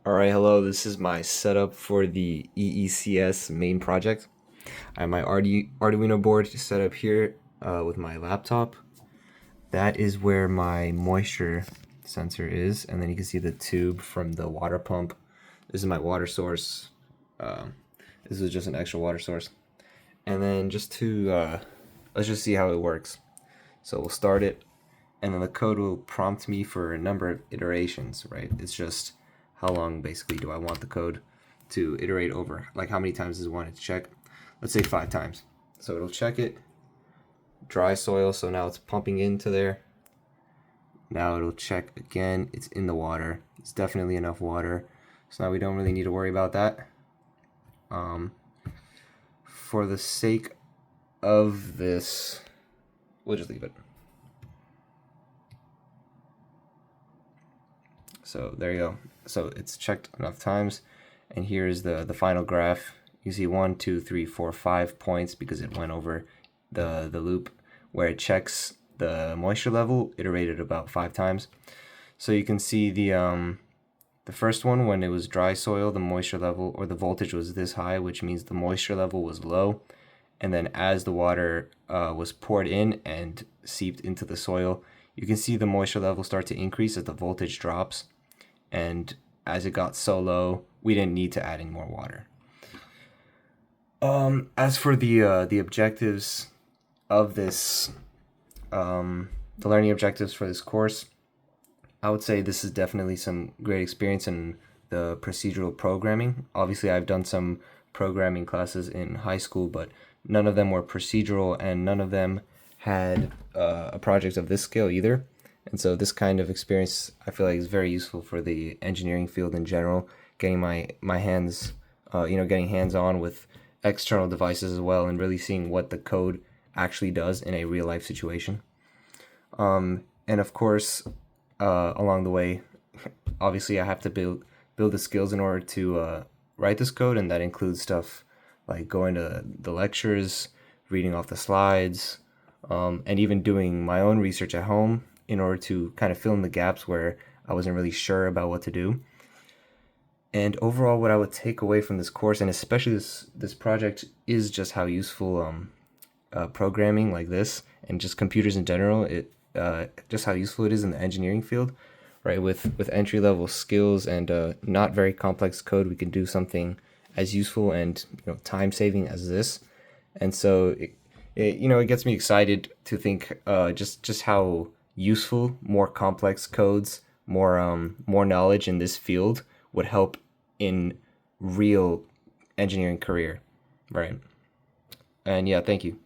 All right, hello. This is my setup for the EECS main project. I have my Arduino board set up here with my laptop. That is where my moisture sensor is, and then you can see the tube from the water pump. This is my water source. Um, this is just an extra water source. And then let's just see how it works. So we'll start it, and then the code will prompt me for a number of iterations, right? It's just how long basically do I want the code to iterate over, like how many times does it want it to check. Let's say 5 times. So it'll check it, dry soil, so now it's pumping into there. Now it'll check again, it's in the water. It's definitely enough water. So now we don't really need to worry about that. For the sake of this, we'll just leave it. So there you go. So it's checked enough times, and here's the final graph. You see 1, 2, 3, 4, 5 points because it went over the loop where it checks the moisture level, iterated about 5 times. So you can see the first one, when it was dry soil, the moisture level or the voltage was this high, which means the moisture level was low. And then as the water was poured in and seeped into the soil, you can see the moisture level start to increase as the voltage drops. And as it got so low, we didn't need to add any more water. As for the objectives of this, the learning objectives for this course, I would say this is definitely some great experience in the procedural programming. Obviously, I've done some programming classes in high school, but none of them were procedural, and none of them had a project of this scale either. And so this kind of experience I feel like is very useful for the engineering field in general, getting my hands, getting hands on with external devices as well, and really seeing what the code actually does in a real life situation. And of course, along the way, obviously I have to build the skills in order to write this code, and that includes stuff like going to the lectures, reading off the slides, and even doing my own research at home in order to kind of fill in the gaps where I wasn't really sure about what to do. And overall, what I would take away from this course, and especially this project, is just how useful programming like this, and just computers in general, just how useful it is in the engineering field, right? With entry level skills and not very complex code, we can do something as useful and time saving as this. And so it gets me excited to think just how useful more complex codes, more knowledge in this field would help in real engineering career, right? And yeah, thank you.